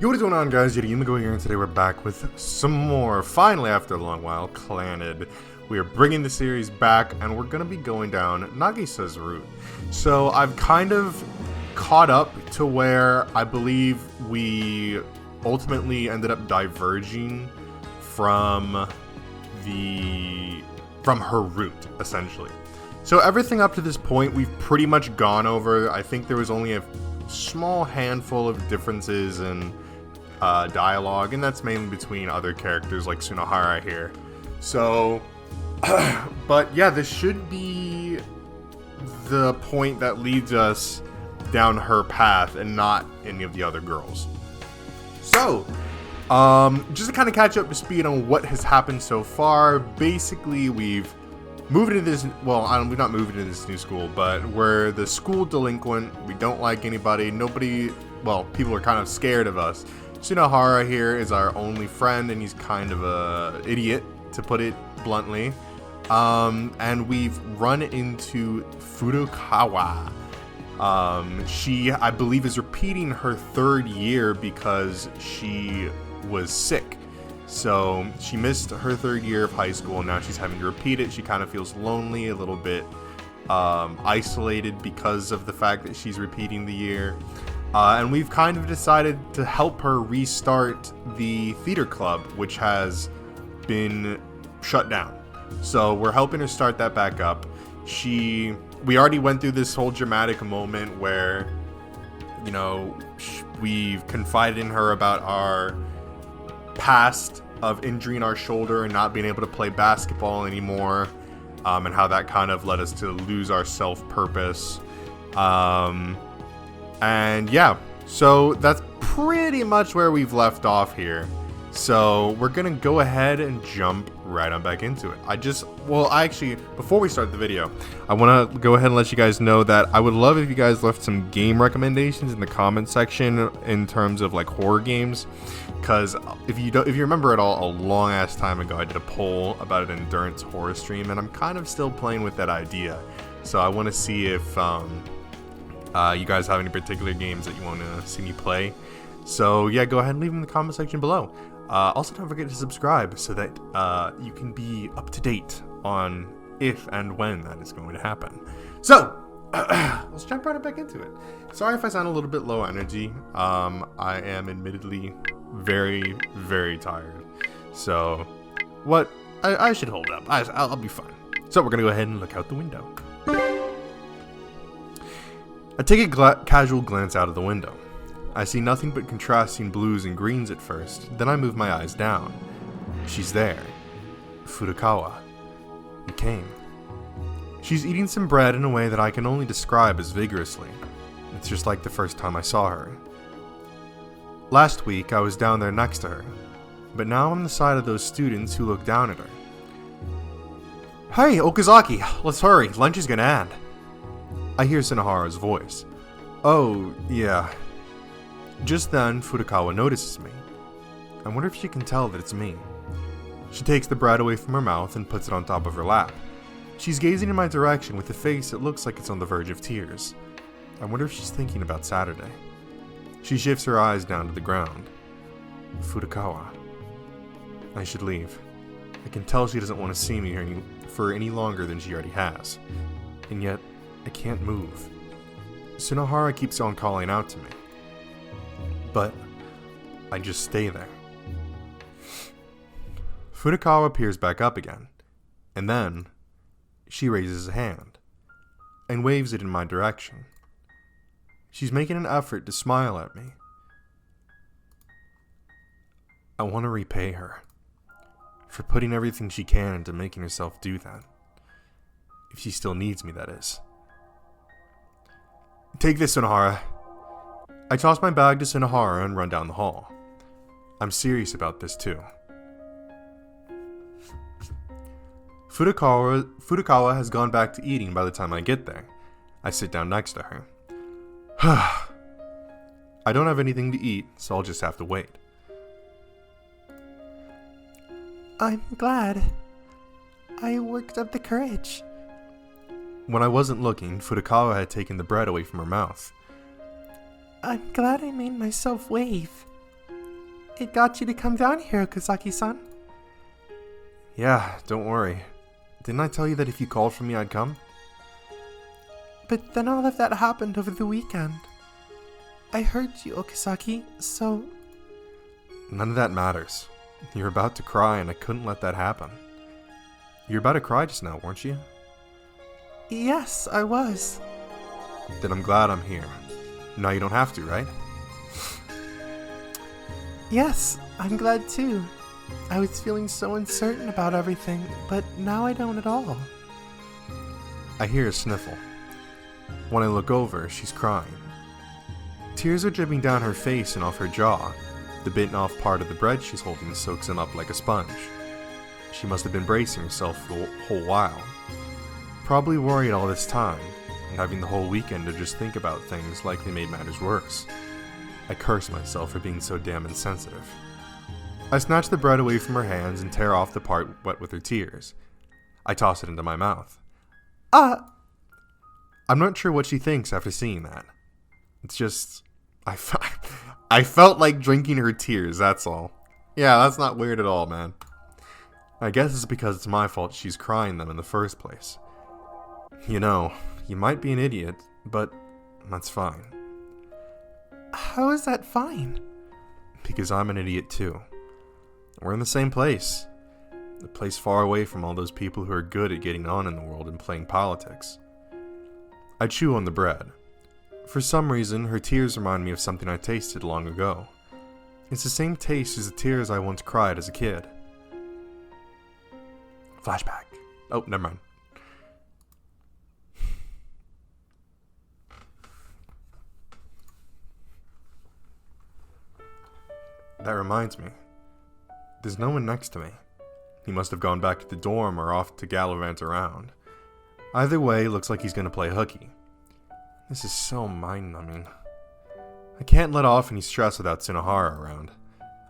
Yo, what is going on, guys? J.Yumeko here, and today we're back with some more, finally after a long while, CLANNAD. We are bringing the series back, and we're going to be going down Nagisa's route. So I've kind of caught up to where I believe we ultimately ended up diverging from her route, essentially. So everything up to this point we've pretty much gone over. I think there was only a small handful of differences in dialogue, and that's mainly between other characters like Sunohara here. So, but yeah, this should be the point that leads us down her path and not any of the other girls. So, just to kind of catch up to speed on what has happened so far, basically we've moved into this, well, we've not moved into this new school, but we're the school delinquent. We don't like anybody. Nobody, well, people are kind of scared of us. Sunohara here is our only friend, and he's kind of a idiot, to put it bluntly. And we've run into Furukawa. She, I believe, is repeating her third year because she was sick. So she missed her third year of high school, and now she's having to repeat it. She kind of feels lonely, a little bit isolated because of the fact that she's repeating the year. And we've kind of decided to help her restart the theater club, which has been shut down. So we're helping her start that back up. We already went through this whole dramatic moment where, you know, we've confided in her about our past of injuring our shoulder and not being able to play basketball anymore, and how that kind of led us to lose our self-purpose. And yeah, so that's pretty much where we've left off here. So we're gonna go ahead and jump right on back into it. Actually, before we start the video, I want to go ahead and let you guys know that I would love if you guys left some game recommendations in the comment section in terms of like horror games. Because if you remember at all, a long ass time ago, I did a poll about an endurance horror stream, and I'm kind of still playing with that idea. So I want to see if you guys have any particular games that you want to see me play. So yeah, go ahead and leave them in the comment section below. Also, don't forget to subscribe so that you can be up to date on if and when that is going to happen. So let's jump right back into it. Sorry if I sound a little bit low energy. I am admittedly very, very tired. So I should hold up. I'll be fine. So we're gonna go ahead and look out the window. I take a casual glance out of the window. I see nothing but contrasting blues and greens at first, then I move my eyes down. She's there. Furukawa. He came. She's eating some bread in a way that I can only describe as vigorously. It's just like the first time I saw her. Last week I was down there next to her, but now I'm on the side of those students who look down at her. Hey, Okazaki, let's hurry, lunch is gonna end. I hear Sunohara's voice. Oh, yeah. Just then, Furukawa notices me. I wonder if she can tell that it's me. She takes the bread away from her mouth and puts it on top of her lap. She's gazing in my direction with a face that looks like it's on the verge of tears. I wonder if she's thinking about Saturday. She shifts her eyes down to the ground. Furukawa. I should leave. I can tell she doesn't want to see me for any longer than she already has. And yet, I can't move. Sunohara keeps on calling out to me. But I just stay there. Furukawa peers back up again, and then she raises a hand and waves it in my direction. She's making an effort to smile at me. I want to repay her for putting everything she can into making herself do that. If she still needs me, that is. Take this, Sunohara. I toss my bag to Sunohara and run down the hall. I'm serious about this too. Furukawa has gone back to eating by the time I get there. I sit down next to her. I don't have anything to eat, so I'll just have to wait. I'm glad I worked up the courage. When I wasn't looking, Furukawa had taken the bread away from her mouth. I'm glad I made myself wave. It got you to come down here, Okazaki-san. Yeah, don't worry. Didn't I tell you that if you called for me, I'd come? But then all of that happened over the weekend. I heard you, Okazaki, so... None of that matters. You're about to cry and I couldn't let that happen. You were about to cry just now, weren't you? Yes, I was. Then I'm glad I'm here. Now you don't have to, right? Yes, I'm glad too. I was feeling so uncertain about everything, but now I don't at all. I hear a sniffle. When I look over, she's crying. Tears are dripping down her face and off her jaw. The bitten off part of the bread she's holding soaks them up like a sponge. She must have been bracing herself for the whole while. Probably worried all this time, and having the whole weekend to just think about things likely made matters worse. I curse myself for being so damn insensitive. I snatch the bread away from her hands and tear off the part wet with her tears. I toss it into my mouth. I'm not sure what she thinks after seeing that. It's just... I felt like drinking her tears, that's all. Yeah, that's not weird at all, man. I guess it's because it's my fault she's crying them in the first place. You know, you might be an idiot, but that's fine. How is that fine? Because I'm an idiot too. We're in the same place. A place far away from all those people who are good at getting on in the world and playing politics. I chew on the bread. For some reason, her tears remind me of something I tasted long ago. It's the same taste as the tears I once cried as a kid. Flashback. Oh, never mind. That reminds me. There's no one next to me. He must have gone back to the dorm or off to gallivant around. Either way, looks like he's gonna play hooky. This is so mind-numbing. I can't let off any stress without Tsunohara around.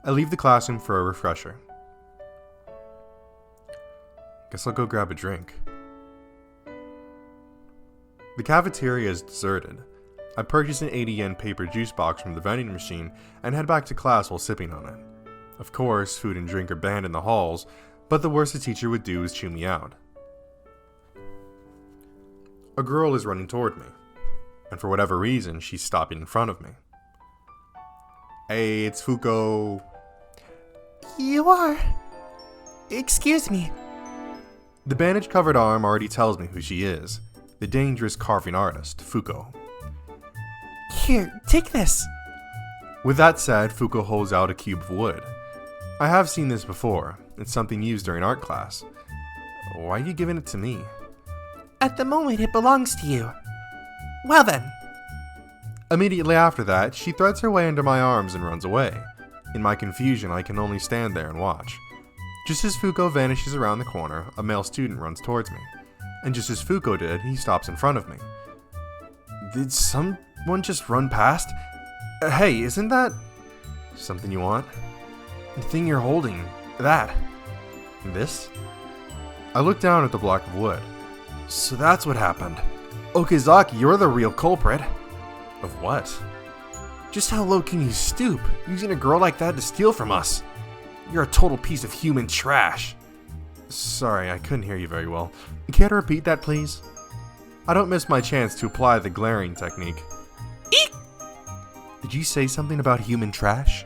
I leave the classroom for a refresher. Guess I'll go grab a drink. The cafeteria is deserted. I purchase an 80 yen paper juice box from the vending machine and head back to class while sipping on it. Of course, food and drink are banned in the halls, but the worst a teacher would do is chew me out. A girl is running toward me, and for whatever reason, she's stopping in front of me. Hey, it's Fuko. You are? Excuse me. The bandage-covered arm already tells me who she is. The dangerous carving artist, Fuko. Here, take this. With that said, Fuko holds out a cube of wood. I have seen this before. It's something used during art class. Why are you giving it to me? At the moment, it belongs to you. Well then. Immediately after that, she threads her way into my arms and runs away. In my confusion, I can only stand there and watch. Just as Fuko vanishes around the corner, a male student runs towards me. And just as Fuko did, he stops in front of me. Did someone just run past? Hey, isn't that... something you want? The thing you're holding. That. This? I look down at the block of wood. So that's what happened. Okazaki, you're the real culprit. Of what? Just how low can you stoop, using a girl like that to steal from us? You're a total piece of human trash. Sorry, I couldn't hear you very well. Care to repeat that, please? I don't miss my chance to apply the glaring technique. Eek! Did you say something about human trash?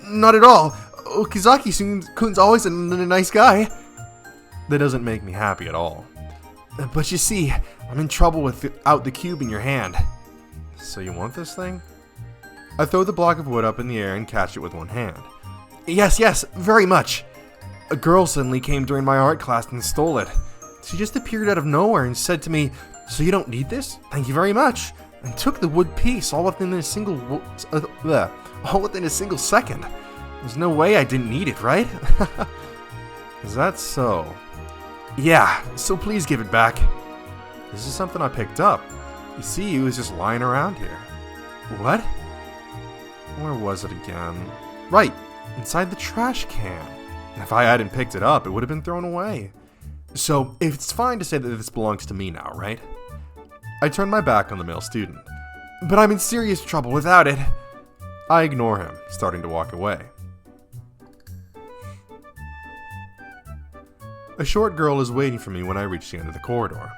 Not at all. Okazaki-kun's always a nice guy. That doesn't make me happy at all. But you see, I'm in trouble without the cube in your hand. So you want this thing? I throw the block of wood up in the air and catch it with one hand. Yes, very much. A girl suddenly came during my art class and stole it. She just appeared out of nowhere and said to me, "So you don't need this? Thank you very much," and took the wood piece all within a single second. There's no way I didn't need it, right? Is that so? Yeah, so please give it back. This is something I picked up. You see, it was just lying around here. What? Where was it again? Right, inside the trash can. If I hadn't picked it up, it would have been thrown away. So, it's fine to say that this belongs to me now, right? I turn my back on the male student. But I'm in serious trouble without it. I ignore him, starting to walk away. A short girl is waiting for me when I reach the end of the corridor.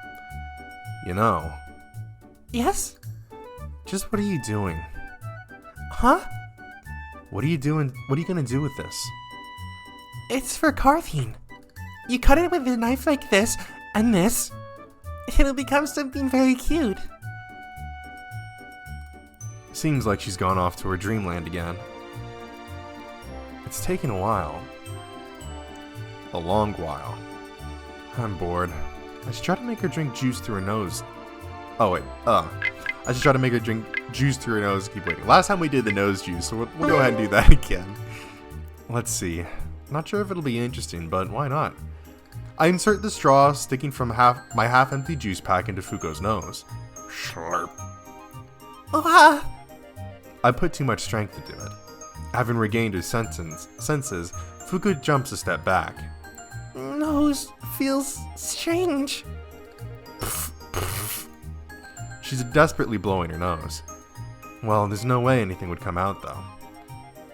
You know, Yes? just what are you doing? Huh? What are you doing? What are you gonna do with this? It's for carving. You cut it with a knife like this, and this. It'll become something very cute. Seems like she's gone off to her dreamland again. It's taken a while. A long while. I'm bored. I should try to make her drink juice through her nose. Oh wait, I should try to make her drink juice through her nose. Keep waiting. Last time we did the nose juice, so we'll go ahead and do that again. Let's see. Not sure if it'll be interesting, but why not? I insert the straw sticking from my half-empty juice pack into Fuko's nose. Slurp. Ah! I put too much strength into it. Having regained her senses, Fuko jumps a step back. Nose feels strange. She's desperately blowing her nose. Well, there's no way anything would come out, though.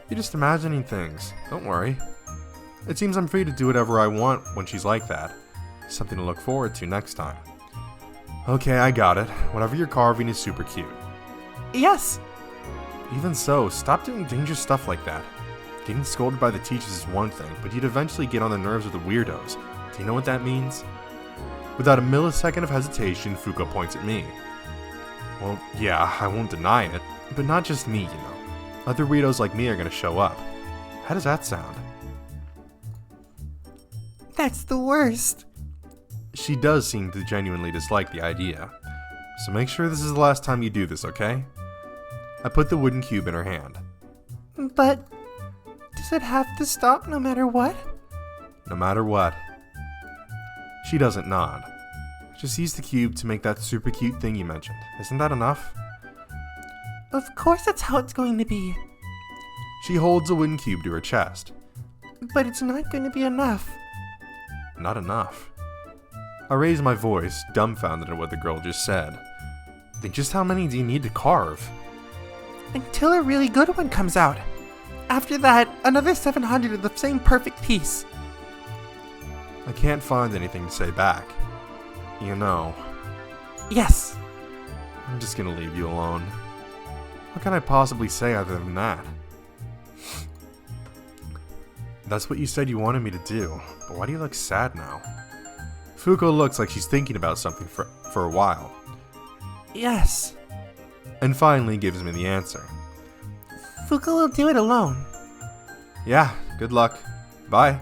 You're just imagining things. Don't worry. It seems I'm free to do whatever I want when she's like that. Something to look forward to next time. Okay, I got it. Whatever you're carving is super cute. Yes. Even so, stop doing dangerous stuff like that. Getting scolded by the teachers is one thing, but you'd eventually get on the nerves of the weirdos. Do you know what that means? Without a millisecond of hesitation, Fuko points at me. Well, yeah, I won't deny it, but not just me, you know. Other weirdos like me are gonna show up. How does that sound? That's the worst. She does seem to genuinely dislike the idea. So make sure this is the last time you do this, okay? I put the wooden cube in her hand. But does it have to stop no matter what? No matter what. She doesn't nod. Just use the cube to make that super cute thing you mentioned. Isn't that enough? Of course that's how it's going to be. She holds a wooden cube to her chest. But it's not going to be enough. Not enough. I raise my voice, dumbfounded at what the girl just said. Then just how many do you need to carve? Until a really good one comes out. After that, another 700 of the same perfect piece. I can't find anything to say back. You know, Yes. I'm just gonna leave you alone. What can I possibly say other than that? That's what you said you wanted me to do, but why do you look sad now? Fuko looks like she's thinking about something for a while, Yes. and finally gives me the answer. Fuko will do it alone. Yeah, good luck. Bye.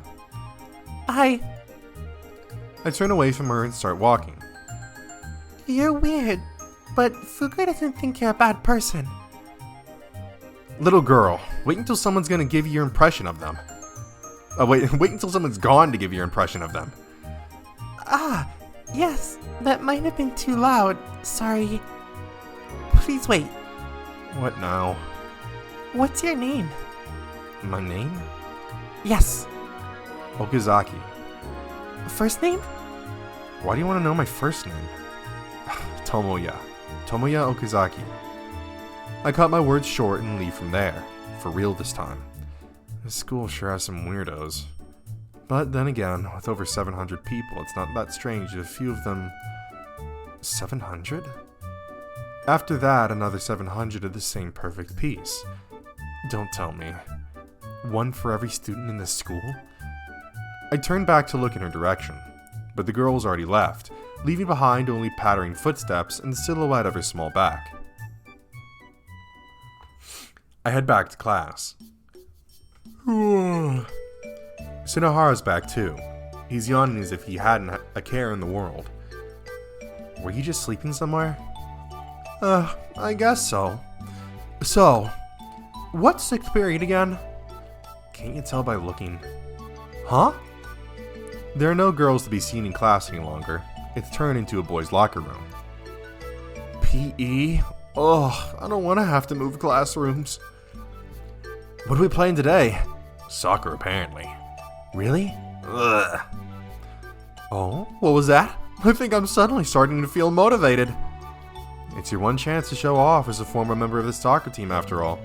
I... I turn away from her and start walking. You're weird, but Fuko doesn't think you're a bad person. Little girl, wait until someone's gonna give you your impression of them. Wait until someone's gone to give you your impression of them. Ah, yes, that might have been too loud. Sorry. Please wait. What now? What's your name? My name? Yes. Okazaki. First name? Why do you want to know my first name? Tomoya. Tomoya Okazaki. I cut my words short and leave from there. For real this time. This school sure has some weirdos. But then again, with over 700 people, it's not that strange if a few of them... 700? After that, another 700 of the same perfect piece. Don't tell me. One for every student in this school? I turned back to look in her direction, but the girl's already left, leaving behind only pattering footsteps and the silhouette of her small back. I head back to class. Sunohara's back too. He's yawning as if he hadn't a care in the world. Were you just sleeping somewhere? I guess so. So, what's 6th period again? Can't you tell by looking? Huh? There are no girls to be seen in class any longer. It's turned into a boys' locker room. PE? Ugh, I don't want to have to move classrooms. What are we playing today? Soccer, apparently. Really? Ugh. Oh, what was that? I think I'm suddenly starting to feel motivated. It's your one chance to show off as a former member of the soccer team, after all.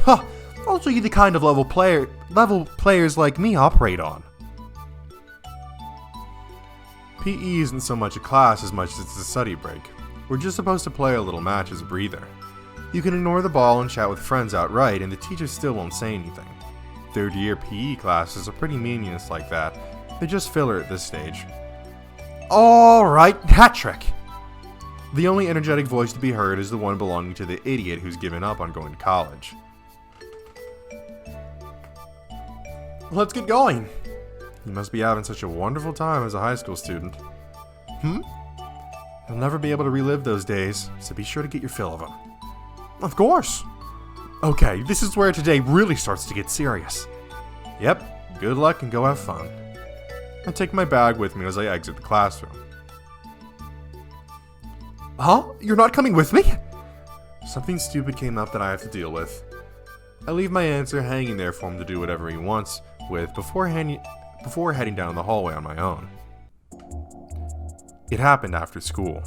Huh! I'll show you the kind of level players like me operate on. PE isn't so much a class as much as it's a study break. We're just supposed to play a little match as a breather. You can ignore the ball and chat with friends outright, and the teacher still won't say anything. Third-year PE classes are pretty meaningless like that. They're just filler at this stage. Alright, hat trick! The only energetic voice to be heard is the one belonging to the idiot who's given up on going to college. Let's get going! You must be having such a wonderful time as a high school student. You'll never be able to relive those days, so be sure to get your fill of them. Of course! Okay, this is where today really starts to get serious. Yep, good luck and go have fun. I take my bag with me as I exit the classroom. Huh? You're not coming with me? Something stupid came up that I have to deal with. I leave my answer hanging there for him to do whatever he wants with before heading down the hallway on my own. It happened after school.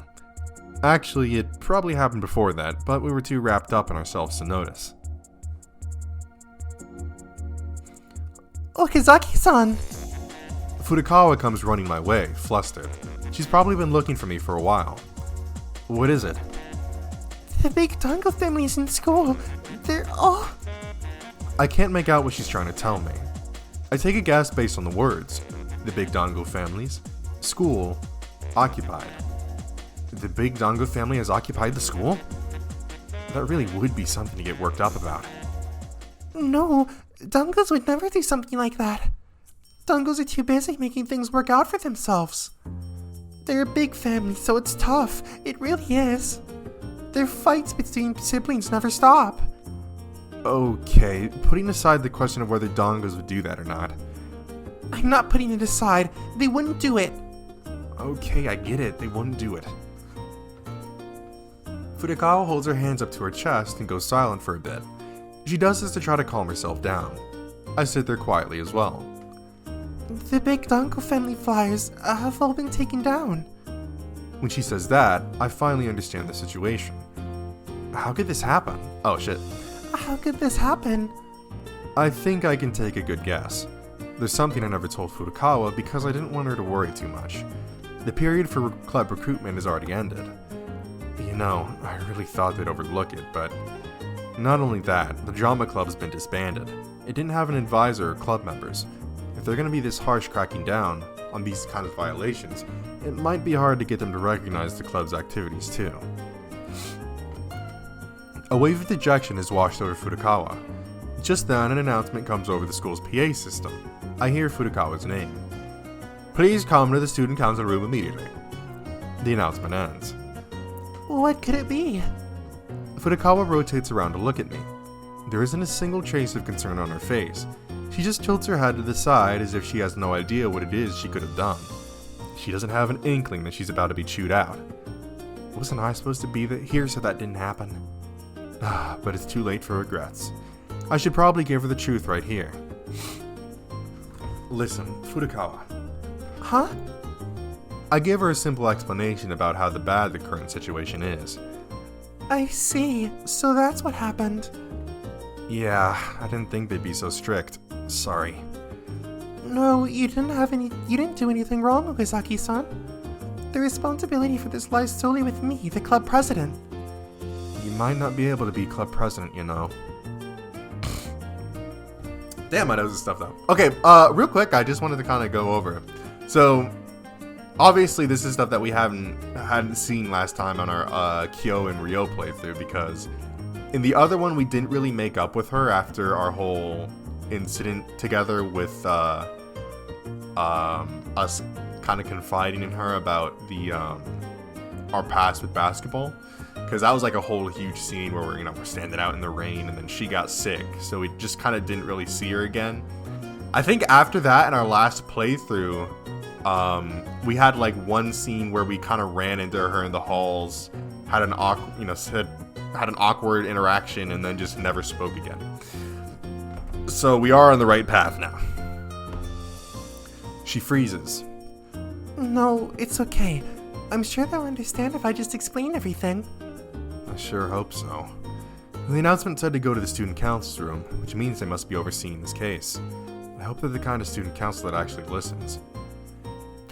Actually, it probably happened before that, but we were too wrapped up in ourselves to notice. Okazaki-san! Furukawa comes running my way, flustered. She's probably been looking for me for a while. What is it? The big Dango family's in school. They're all... I can't make out what she's trying to tell me. I take a guess based on the words. The big Dango families, school, occupied. The big Dango family has occupied the school? That really would be something to get worked up about. No, Dangos would never do something like that. Dangos are too busy making things work out for themselves. They're a big family, so it's tough. It really is. Their fights between siblings never stop. Okay, putting aside the question of whether Dangos would do that or not. I'm not putting it aside. They wouldn't do it. Okay, I get it. They wouldn't do it. Furukawa holds her hands up to her chest and goes silent for a bit. She does this to try to calm herself down. I sit there quietly as well. The big Dango family flyers have all been taken down. When she says that, I finally understand the situation. How could this happen? Oh shit. How could this happen? I think I can take a good guess. There's something I never told Furukawa because I didn't want her to worry too much. The period for club recruitment has already ended. You know, I really thought they'd overlook it, but not only that, the drama club's been disbanded. It didn't have an advisor or club members. If they're going to be this harsh cracking down on these kind of violations, it might be hard to get them to recognize the club's activities too. A wave of dejection has washed over Furukawa. Just then, an announcement comes over the school's PA system. I hear Furukawa's name. Please come to the student council room immediately. The announcement ends. What could it be? Furukawa rotates around to look at me. There isn't a single trace of concern on her face. She just tilts her head to the side as if she has no idea what it is she could have done. She doesn't have an inkling that she's about to be chewed out. Wasn't I supposed to be here so that didn't happen? But it's too late for regrets. I should probably give her the truth right here. Listen, Furukawa. Huh? I give her a simple explanation about how bad the current situation is. I see. So that's what happened. Yeah, I didn't think they'd be so strict. Sorry. No, you didn't do anything wrong, Okazaki-san. The responsibility for this lies solely with me, the club president. You might not be able to be club president, you know. Damn, I know this stuff though. Okay, real quick, I just wanted to kind of go over. So, obviously, this is stuff that we hadn't seen last time on our Kyo and Ryo playthrough, because in the other one, we didn't really make up with her after our whole incident together with us kind of confiding in her about the our past with basketball. Because that was like a whole huge scene where we're standing out in the rain, and then she got sick, so we just kind of didn't really see her again. I think after that, in our last playthrough, we had like one scene where we kind of ran into her in the halls, had an awkward interaction, and then just never spoke again. So we are on the right path now. She freezes. No, it's okay. I'm sure they'll understand if I just explain everything. I sure hope so. The announcement said to go to the student council's room, which means they must be overseeing this case. I hope they're the kind of student council that actually listens.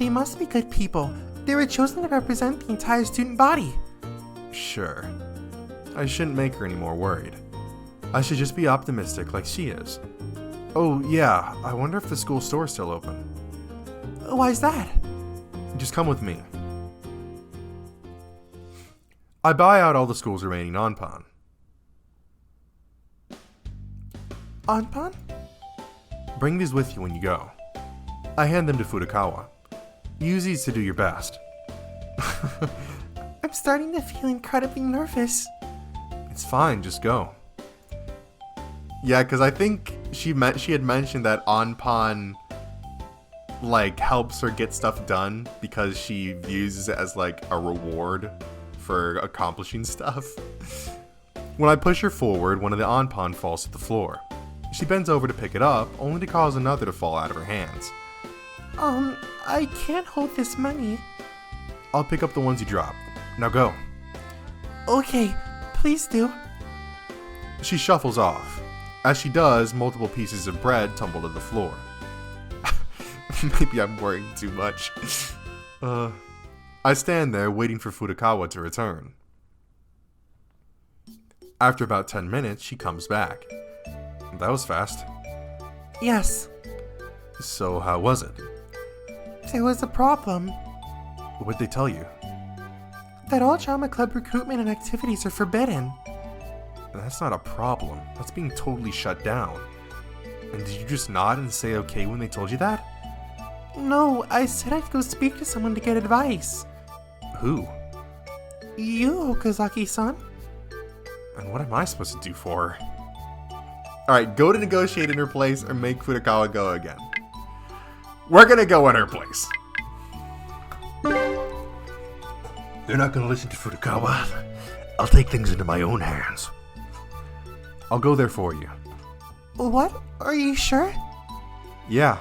They must be good people. They were chosen to represent the entire student body. Sure. I shouldn't make her any more worried. I should just be optimistic like she is. Oh yeah, I wonder if the school store's still open. Why's that? Just come with me. I buy out all the school's remaining onpan. Onpan? Bring these with you when you go. I hand them to Furukawa. Use these to do your best. I'm starting to feel incredibly nervous. It's fine, just go. Yeah, because I think she had mentioned that onpan like helps her get stuff done because she views it as like a reward for accomplishing stuff. When I push her forward, one of the onpan falls to the floor. She bends over to pick it up, only to cause another to fall out of her hands. I can't hold this many. I'll pick up the ones you drop. Now go. Okay, please do. She shuffles off. As she does, multiple pieces of bread tumble to the floor. Maybe I'm worrying too much. I stand there waiting for Furukawa to return. After about 10 minutes, she comes back. That was fast. Yes. So how was it? There was a problem. What'd they tell you? That all drama club recruitment and activities are forbidden. That's not a problem. That's being totally shut down. And did you just nod and say okay when they told you that? No, I said I'd go speak to someone to get advice. Who? You, Okazaki-san. And what am I supposed to do for her? Alright, go to negotiate in her place or make Furukawa go again. We're gonna go in her place. They're not gonna listen to Furukawa. I'll take things into my own hands. I'll go there for you. What? Are you sure? Yeah,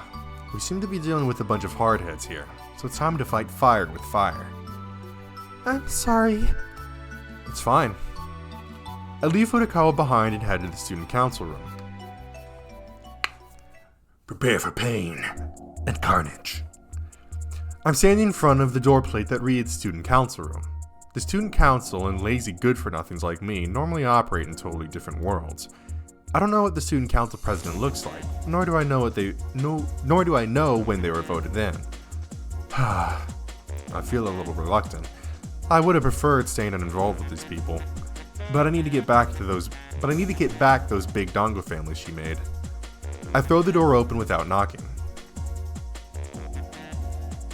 we seem to be dealing with a bunch of hardheads here, so it's time to fight fire with fire. I'm sorry. It's fine. I leave Furukawa behind and head to the student council room. Prepare for pain and carnage. I'm standing in front of the door plate that reads Student Council Room. The Student Council and lazy good-for-nothings like me normally operate in totally different worlds. I don't know what the Student Council president looks like, nor do I know when they were voted in. I feel a little reluctant. I would have preferred staying uninvolved with these people, but I need to get back those big Dongo families she made. I throw the door open without knocking.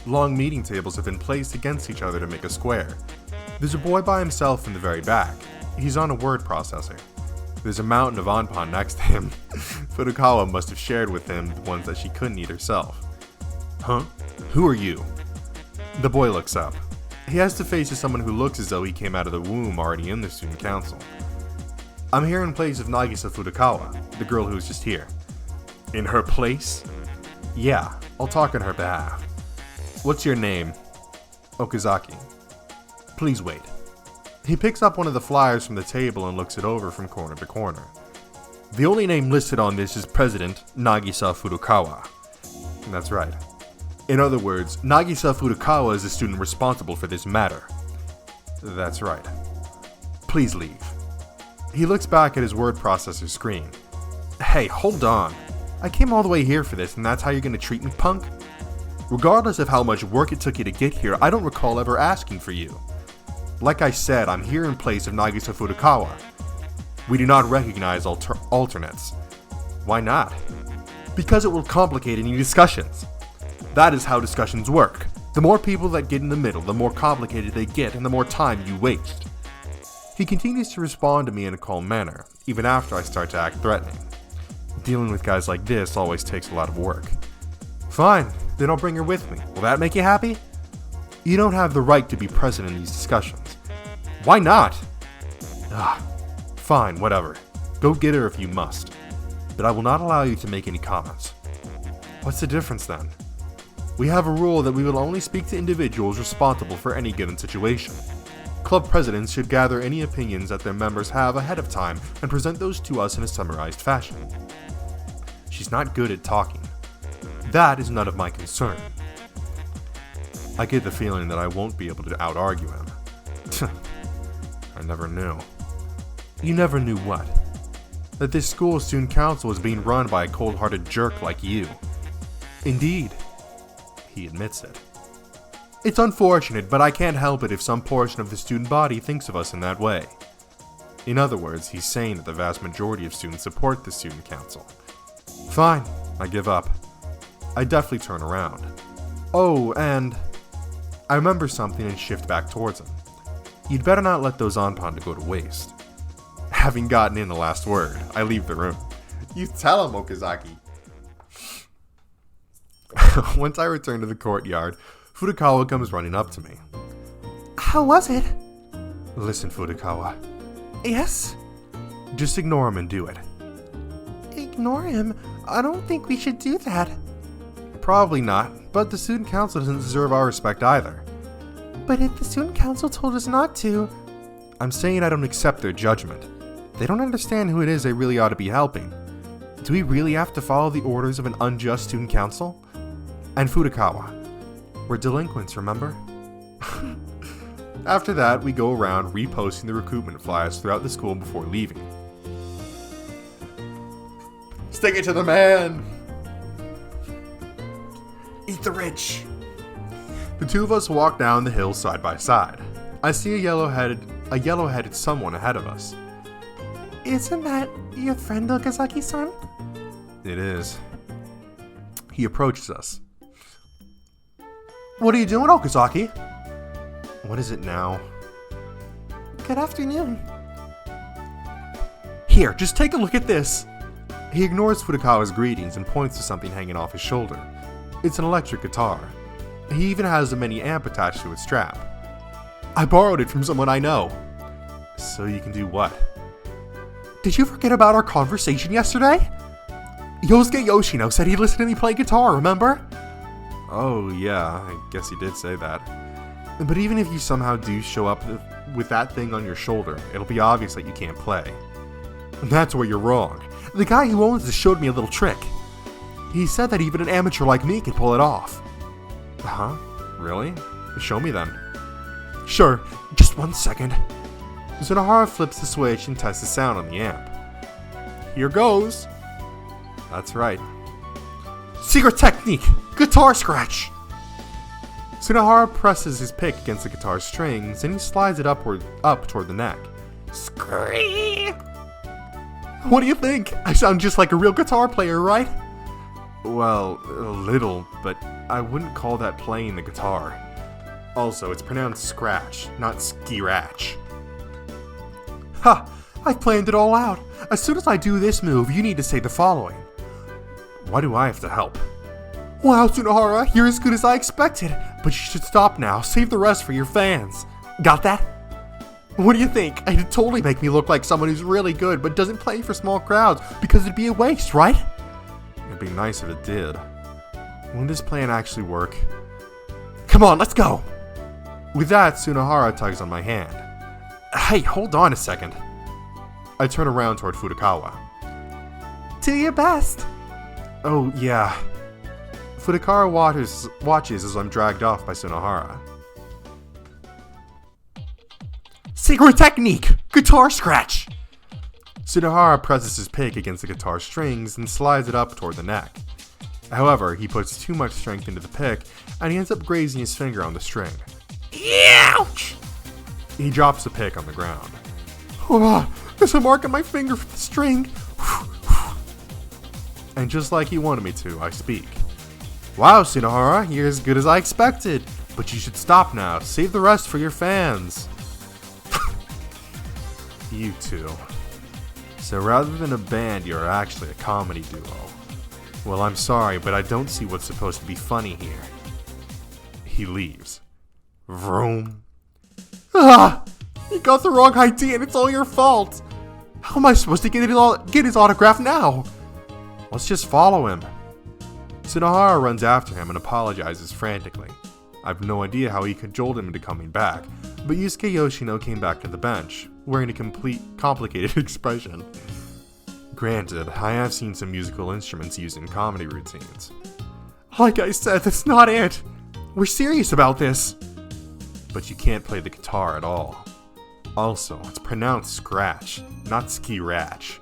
Long meeting tables have been placed against each other to make a square. There's a boy by himself in the very back. He's on a word processor. There's a mountain of onpan next to him. Furukawa must have shared with him the ones that she couldn't eat herself. Huh? Who are you? The boy looks up. He has to face someone who looks as though he came out of the womb already in the student council. I'm here in place of Nagisa Furukawa, the girl who was just here. In her place? Yeah, I'll talk on her behalf. What's your name? Okazaki. Please wait. He picks up one of the flyers from the table and looks it over from corner to corner. The only name listed on this is President Nagisa Furukawa. That's right. In other words, Nagisa Furukawa is the student responsible for this matter. That's right. Please leave. He looks back at his word processor screen. Hey, hold on. I came all the way here for this, and that's how you're gonna treat me, punk? Regardless of how much work it took you to get here, I don't recall ever asking for you. Like I said, I'm here in place of Nagisa Furukawa. We do not recognize alternates. Why not? Because it will complicate any discussions. That is how discussions work. The more people that get in the middle, the more complicated they get and the more time you waste. He continues to respond to me in a calm manner, even after I start to act threatening. Dealing with guys like this always takes a lot of work. Fine, then I'll bring her with me. Will that make you happy? You don't have the right to be present in these discussions. Why not? Fine, whatever. Go get her if you must. But I will not allow you to make any comments. What's the difference then? We have a rule that we will only speak to individuals responsible for any given situation. Club presidents should gather any opinions that their members have ahead of time and present those to us in a summarized fashion. She's not good at talking. That is none of my concern. I get the feeling that I won't be able to out-argue him. I never knew. You never knew what? That this school's student council is being run by a cold-hearted jerk like you. Indeed. He admits it. It's unfortunate, but I can't help it if some portion of the student body thinks of us in that way. In other words, he's saying that the vast majority of students support the student council. Fine, I give up. I definitely turn around. Oh, and I remember something and shift back towards him. You'd better not let those Onpanda go to waste. Having gotten in the last word, I leave the room. You tell him, Okazaki. Once I return to the courtyard, Furukawa comes running up to me. How was it? Listen, Furukawa. Yes? Just ignore him and do it. Ignore him? I don't think we should do that. Probably not, but the student council doesn't deserve our respect either. But if the student council told us not to... I'm saying I don't accept their judgment. They don't understand who it is they really ought to be helping. Do we really have to follow the orders of an unjust student council? And Furukawa, we're delinquents, remember? After that, we go around reposting the recruitment flyers throughout the school before leaving. Stick it to the man! Eat the rich! The two of us walk down the hill side by side. I see a yellow-headed someone ahead of us. Isn't that your friend Okazaki-san? It is. He approaches us. What are you doing, Okazaki? What is it now? Good afternoon. Here, just take a look at this. He ignores Furukawa's greetings and points to something hanging off his shoulder. It's an electric guitar. He even has a mini amp attached to its strap. I borrowed it from someone I know. So you can do what? Did you forget about our conversation yesterday? Yosuke Yoshino said he'd listen to me play guitar, remember? Oh yeah, I guess he did say that. But even if you somehow do show up with that thing on your shoulder, it'll be obvious that you can't play. And that's where you're wrong. The guy who owns this showed me a little trick. He said that even an amateur like me could pull it off. Huh? Really? Show me then. Sure, just 1 second. Tsunohara flips the switch and tests the sound on the amp. Here goes. That's right. Secret technique! Guitar scratch! Tsunohara presses his pick against the guitar strings and he slides it up toward the neck. Scream! What do you think? I sound just like a real guitar player, right? Well, a little, but I wouldn't call that playing the guitar. Also, it's pronounced scratch, not skirach. Ha! I planned it all out. As soon as I do this move, you need to say the following. Why do I have to help? Wow, Tsunohara, you're as good as I expected. But you should stop now. Save the rest for your fans. Got that? What do you think? It'd totally make me look like someone who's really good but doesn't play for small crowds because it'd be a waste, right? It'd be nice if it did. Won't this plan actually work? Come on, let's go! With that, Tsunohara tugs on my hand. Hey, hold on a second. I turn around toward Furukawa. Do your best. Oh, yeah. Furukawa watches as I'm dragged off by Tsunohara. Secret technique! Guitar scratch! Tsunohara presses his pick against the guitar strings and slides it up toward the neck. However, he puts too much strength into the pick and he ends up grazing his finger on the string. Ouch! He drops the pick on the ground. Oh, there's a mark on my finger from the string. And just like he wanted me to, I speak. Wow, Tsunohara, you're as good as I expected. But you should stop now. Save the rest for your fans. You two. So rather than a band, you're actually a comedy duo. Well, I'm sorry, but I don't see what's supposed to be funny here. He leaves. Vroom. Ah! You got the wrong idea and it's all your fault! How am I supposed to get his autograph now? Let's just follow him. Tsunohara runs after him and apologizes frantically. I have no idea how he cajoled him into coming back, but Yusuke Yoshino came back to the bench, wearing a complicated expression. Granted, I have seen some musical instruments used in comedy routines. Like I said, that's not it! we're serious about this. But you can't play the guitar at all. Also, it's pronounced scratch, not ski-ratch.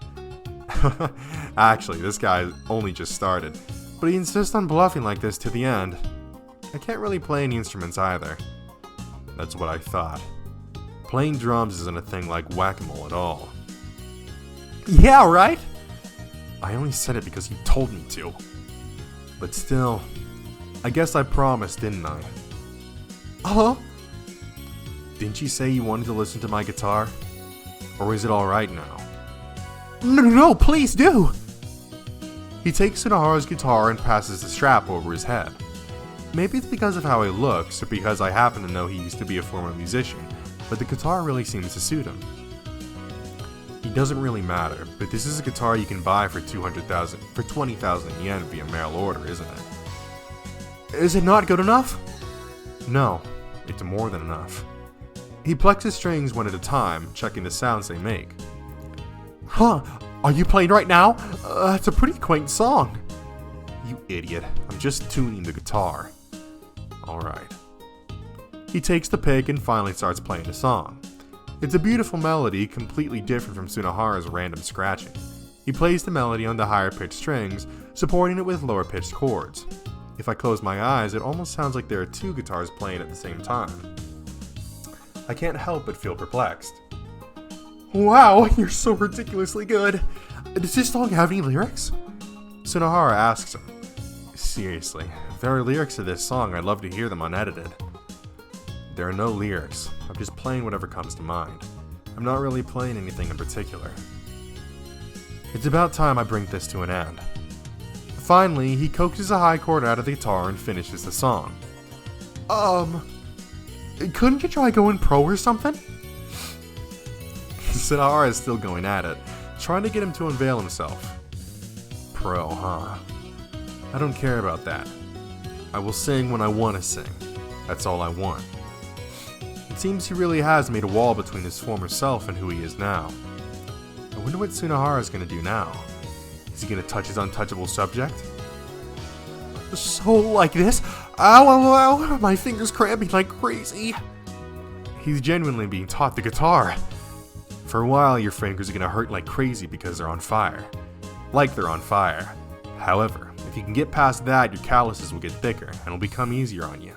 Actually, this guy only just started, but he insists on bluffing like this to the end. I can't really play any instruments either. That's what I thought. Playing drums isn't a thing like whack-a-mole at all. Yeah, right? I only said it because you told me to. But still, I guess I promised, didn't I? Uh-huh. Didn't you say you wanted to listen to my guitar? Or is it alright now? No, please do. He takes Tsunohara's guitar and passes the strap over his head. Maybe it's because of how he looks, or because I happen to know he used to be a former musician, but the guitar really seems to suit him. It doesn't really matter, but this is a guitar you can buy for 20,000 yen via mail order, isn't it? Is it not good enough? No, it's more than enough. He plexes strings one at a time, checking the sounds they make. Huh, are you playing right now? It's a pretty quaint song. You idiot, I'm just tuning the guitar. Alright. He takes the pick and finally starts playing the song. It's a beautiful melody, completely different from Tsunohara's random scratching. He plays the melody on the higher pitched strings, supporting it with lower pitched chords. If I close my eyes, it almost sounds like there are two guitars playing at the same time. I can't help but feel perplexed. Wow, you're so ridiculously good. Does this song have any lyrics? Tsunohara asks him. Seriously, if there are lyrics to this song, I'd love to hear them unedited. There are no lyrics. I'm just playing whatever comes to mind. I'm not really playing anything in particular. It's about time I bring this to an end. Finally, he coaxes a high chord out of the guitar and finishes the song. Couldn't you try going pro or something? Tsunohara is still going at it, trying to get him to unveil himself. Pro, huh? I don't care about that. I will sing when I want to sing. That's all I want. It seems he really has made a wall between his former self and who he is now. I wonder what Tsunohara is going to do now. Is he going to touch his untouchable subject? So like this? Ow, ow, ow, my fingers cramping like crazy. He's genuinely being taught the guitar. For a while, your fingers are going to hurt like crazy because they're on fire. Like they're on fire. However, if you can get past that, your calluses will get thicker and will become easier on you.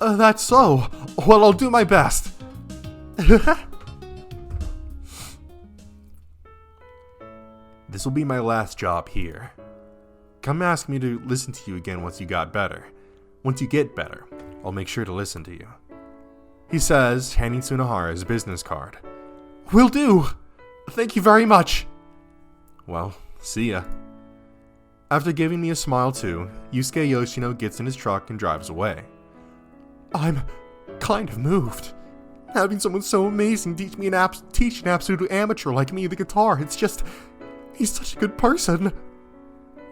That's so. Well, I'll do my best. This will be my last job here. Come ask me to listen to you again once you got better. Once you get better, I'll make sure to listen to you. He says, handing Tsunohara his business card. Will do. Thank you very much. Well, see ya. After giving me a smile too, Yusuke Yoshino gets in his truck and drives away. I'm kind of moved. Having someone so amazing teach an absolute amateur like me the guitar, it's just... He's such a good person.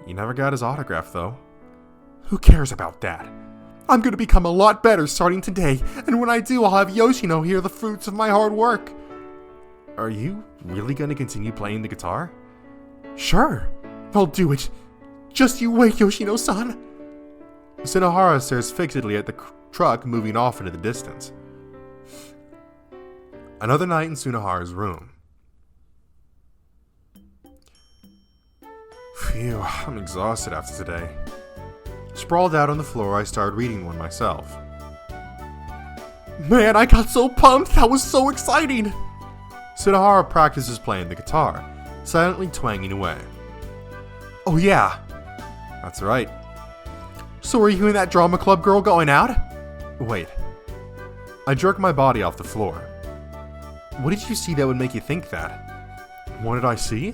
You never got his autograph though. Who cares about that? I'm gonna become a lot better starting today, and when I do, I'll have Yoshino hear the fruits of my hard work. Are you really gonna continue playing the guitar? Sure, I'll do it. Just you wait, Yoshino-san. Tsunohara stares fixedly at the truck moving off into the distance. Another night in Tsunohara's room. Phew, I'm exhausted after today. Sprawled out on the floor, I started reading one myself. Man, I got so pumped! That was so exciting! Tsunohara practices playing the guitar, silently twanging away. Oh yeah. That's right. So are you and that drama club girl going out? Wait. I jerked my body off the floor. What did you see that would make you think that? What did I see?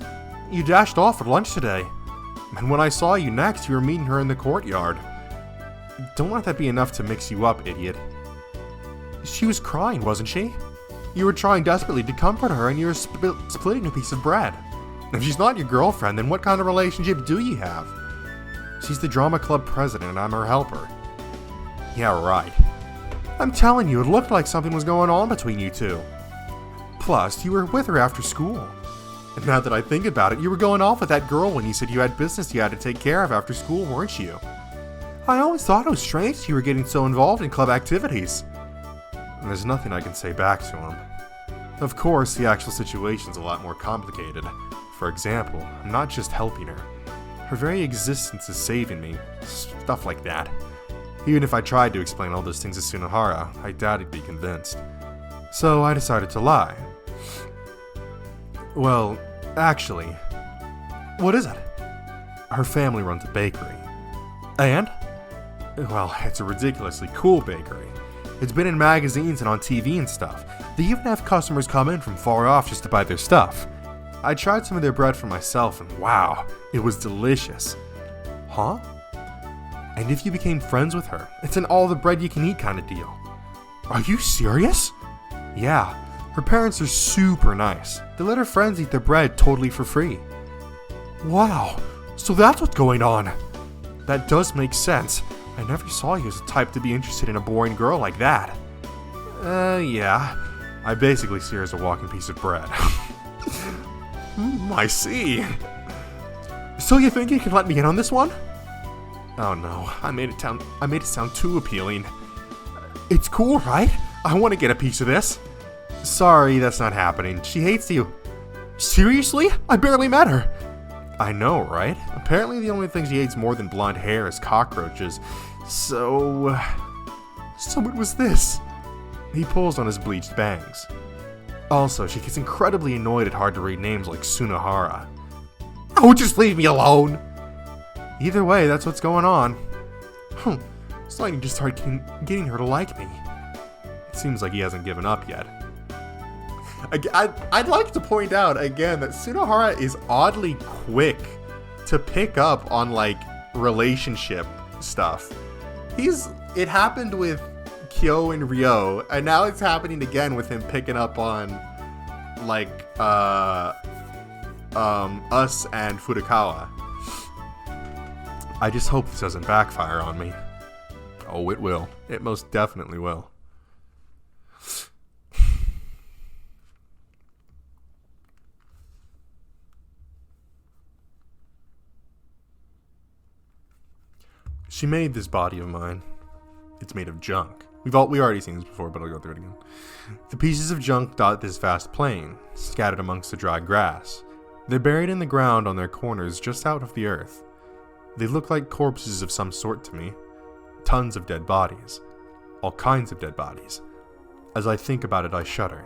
You dashed off for lunch today. And when I saw you next, you were meeting her in the courtyard. Don't let that be enough to mix you up, idiot. She was crying, wasn't she? You were trying desperately to comfort her and you were splitting a piece of bread. If she's not your girlfriend, then what kind of relationship do you have? She's the drama club president and I'm her helper. Yeah, right. I'm telling you, it looked like something was going on between you two. Plus, you were with her after school. And now that I think about it, you were going off with that girl when you said you had business you had to take care of after school, weren't you? I always thought it was strange you were getting so involved in club activities. And there's nothing I can say back to him. Of course, the actual situation's a lot more complicated. For example, I'm not just helping her. Her very existence is saving me. Stuff like that. Even if I tried to explain all those things to Sunohara, I doubt he'd be convinced. So I decided to lie. Well, actually... What is it? Her family runs a bakery. And? Well, it's a ridiculously cool bakery. It's been in magazines and on TV and stuff. They even have customers come in from far off just to buy their stuff. I tried some of their bread for myself and wow, it was delicious. Huh? And if you became friends with her, it's an all the bread you can eat kind of deal. Are you serious? Yeah, her parents are super nice. They let her friends eat their bread totally for free. Wow, so that's what's going on. That does make sense. I never saw you as the type to be interested in a boring girl like that. Yeah. I basically see her as a walking piece of bread. I see. So you think you can let me in on this one? Oh no, I made it sound too appealing. It's cool, right? I want to get a piece of this. Sorry, that's not happening. She hates you. Seriously? I barely met her. I know, right? Apparently the only thing she hates more than blonde hair is cockroaches. So it was this. He pulls on his bleached bangs. Also, she gets incredibly annoyed at hard-to-read names like Sunohara. Oh, just leave me alone! Either way, that's what's going on. So I need to start getting her to like me. It seems like he hasn't given up yet. I'd like to point out again that Sunohara is oddly quick to pick up on like relationship stuff. It happened with Kyo and Ryo, and now it's happening again with him picking up on like us and Furukawa. I just hope this doesn't backfire on me. Oh, it will. It most definitely will. She made this body of mine. It's made of junk. We've already seen this before, but I'll go through it again. The pieces of junk dot this vast plain, scattered amongst the dry grass. They're buried in the ground on their corners just out of the earth. They look like corpses of some sort to me. Tons of dead bodies. All kinds of dead bodies. As I think about it, I shudder.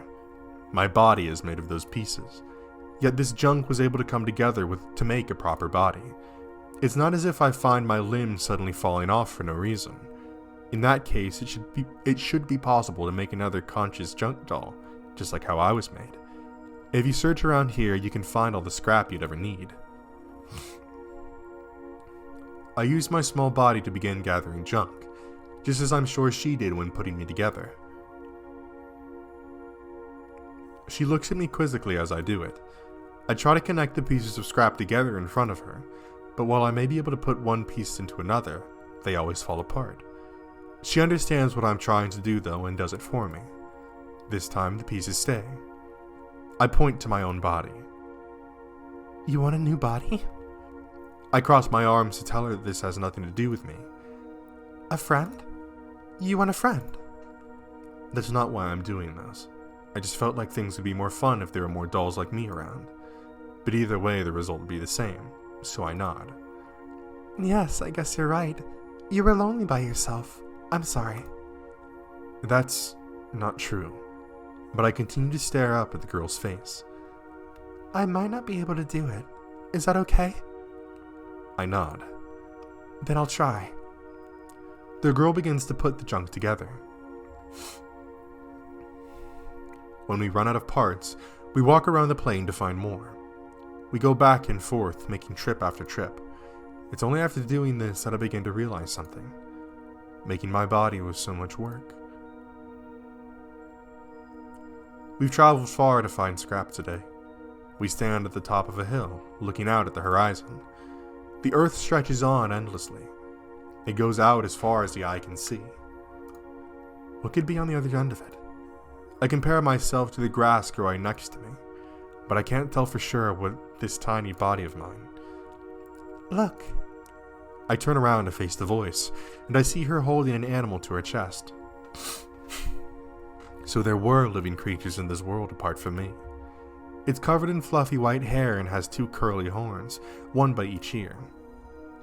My body is made of those pieces. Yet this junk was able to come together to make a proper body. It's not as if I find my limbs suddenly falling off for no reason. In that case, it should be possible to make another conscious junk doll, just like how I was made. If you search around here, you can find all the scrap you'd ever need. I used my small body to begin gathering junk, just as I'm sure she did when putting me together. She looks at me quizzically as I do it. I try to connect the pieces of scrap together in front of her, but while I may be able to put one piece into another, they always fall apart. She understands what I'm trying to do though and does it for me. This time the pieces stay. I point to my own body. You want a new body? I cross my arms to tell her that this has nothing to do with me. A friend? You want a friend? That's not why I'm doing this. I just felt like things would be more fun if there were more dolls like me around. But either way, the result would be the same, so I nod. Yes, I guess you're right. You were lonely by yourself. I'm sorry. That's not true. But I continue to stare up at the girl's face. I might not be able to do it. Is that okay? I nod. Then I'll try. The girl begins to put the junk together. When we run out of parts, we walk around the plane to find more. We go back and forth, making trip after trip. It's only after doing this that I begin to realize something. Making my body was so much work. We've traveled far to find scrap today. We stand at the top of a hill, looking out at the horizon. The earth stretches on endlessly. It goes out as far as the eye can see. What could be on the other end of it? I compare myself to the grass growing next to me, but I can't tell for sure what this tiny body of mine. Look. I turn around to face the voice, and I see her holding an animal to her chest. So there were living creatures in this world apart from me. It's covered in fluffy white hair and has 2 curly horns, one by each ear.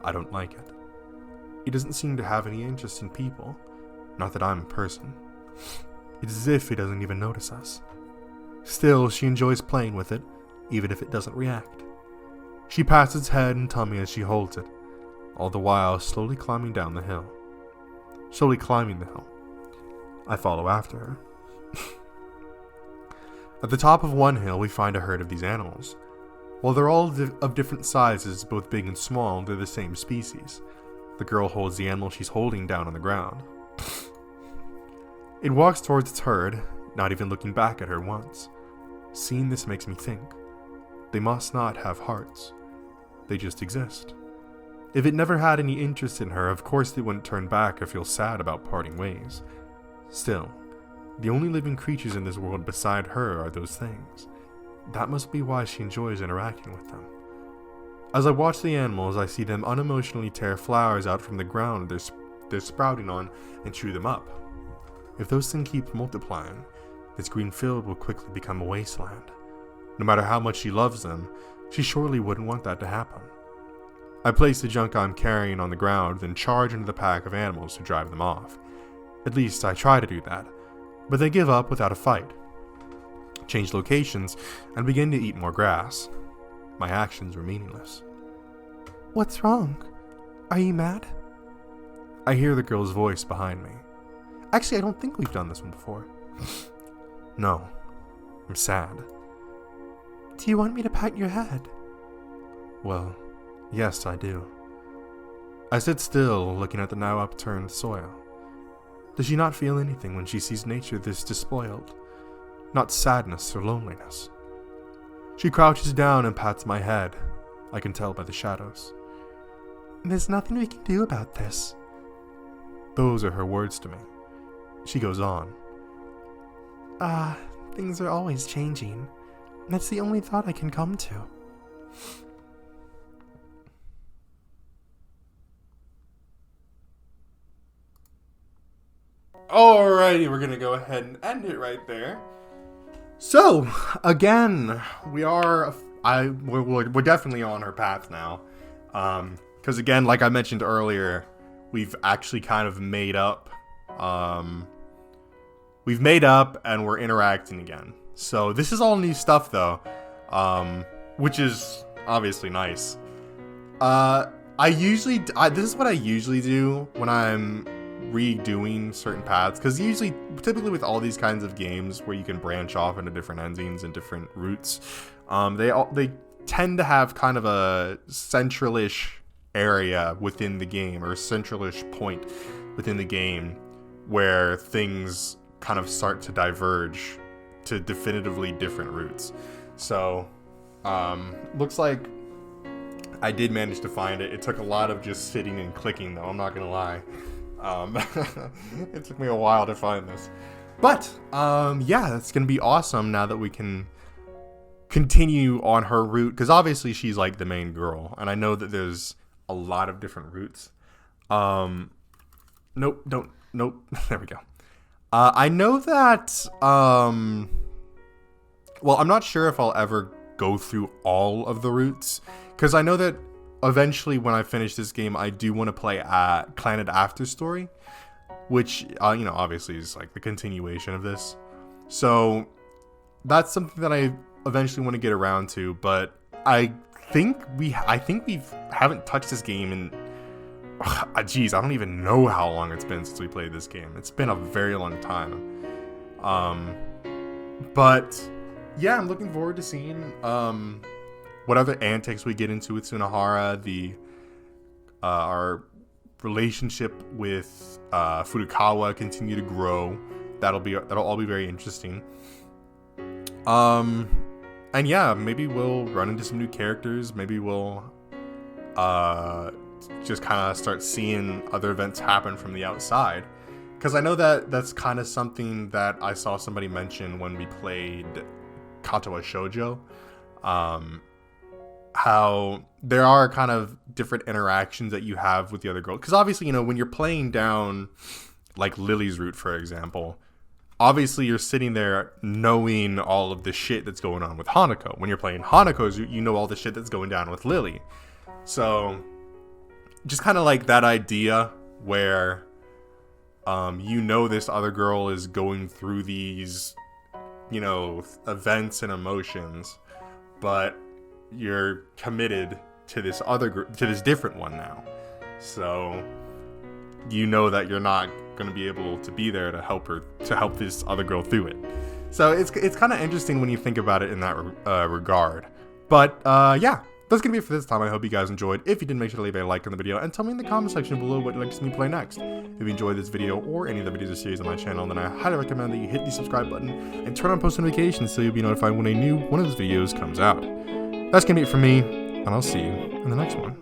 I don't like it. It doesn't seem to have any interest in people, not that I'm a person. It's as if it doesn't even notice us. Still, she enjoys playing with it, even if it doesn't react. She pats its head and tummy as she holds it, all the while slowly climbing down the hill. Slowly climbing the hill. I follow after her. At the top of one hill, we find a herd of these animals. While they're all of different sizes, both big and small, they're the same species. The girl holds the animal she's holding down on the ground. It walks towards its herd, not even looking back at her once. Seeing this makes me think. They must not have hearts. They just exist. If it never had any interest in her, of course they wouldn't turn back or feel sad about parting ways. Still, the only living creatures in this world beside her are those things. That must be why she enjoys interacting with them. As I watch the animals, I see them unemotionally tear flowers out from the ground they're sprouting on and chew them up. If those things keep multiplying, this green field will quickly become a wasteland. No matter how much she loves them, she surely wouldn't want that to happen. I place the junk I'm carrying on the ground, then charge into the pack of animals to drive them off. At least I try to do that, but they give up without a fight, change locations, and begin to eat more grass. My actions were meaningless. What's wrong? Are you mad? I hear the girl's voice behind me. Actually, I don't think we've done this one before. No, I'm sad. Do you want me to pat your head? Well, yes, I do. I sit still, looking at the now upturned soil. Does she not feel anything when she sees nature this despoiled? Not sadness or loneliness. She crouches down and pats my head. I can tell by the shadows. There's nothing we can do about this. Those are her words to me. She goes on. Things are always changing. That's the only thought I can come to. Alrighty, we're gonna go ahead and end it right there. So, again, we're definitely on her path now. Because again, like I mentioned earlier, we've actually kind of made up. We've made up and we're interacting again. So this is all new stuff though, which is obviously nice. This is what I usually do when I'm redoing certain paths, because typically with all these kinds of games where you can branch off into different endings and different routes, they tend to have kind of a centralish area within the game, or a centralish point within the game where things kind of start to diverge to definitively different routes. So looks like I did manage to find it. It took a lot of just sitting and clicking though, I'm not gonna lie. It took me a while to find this, but yeah, it's gonna be awesome now that we can continue on her route, because obviously she's like the main girl, and I know that there's a lot of different routes. Nope. There we go. I know that well, I'm not sure if I'll ever go through all of the routes, because I know that eventually when I finish this game, I do want to play CLANNAD After Story, which, obviously is like the continuation of this. So that's something that I eventually want to get around to, but I think we haven't touched this game in, geez, I don't even know how long it's been since we played this game. It's been a very long time. But yeah, I'm looking forward to seeing what other antics we get into with Sunahara, our relationship with Furukawa continue to grow. That'll all be very interesting. And yeah, maybe we'll run into some new characters. Maybe we'll just kind of start seeing other events happen from the outside. Because I know that that's kind of something that I saw somebody mention when we played Katawa Shoujo. how there are kind of different interactions that you have with the other girl. Because obviously, you know, when you're playing down like Lily's route, for example, obviously you're sitting there knowing all of the shit that's going on with Hanako. When you're playing Hanako's route, you know all the shit that's going down with Lily. So just kind of like that idea where you know this other girl is going through these, you know, events and emotions, but you're committed to this to this different one now. So you know that you're not going to be able to be there to help this other girl through it. So it's kind of interesting when you think about it in that regard. But yeah, that's going to be it for this time. I hope you guys enjoyed. If you did, make sure to leave a like on the video and tell me in the comment section below what you'd like to see me play next. If you enjoyed this video or any of the videos or series on my channel, then I highly recommend that you hit the subscribe button and turn on post notifications so you'll be notified when a new one of those videos comes out. That's going to be it for me, and I'll see you in the next one.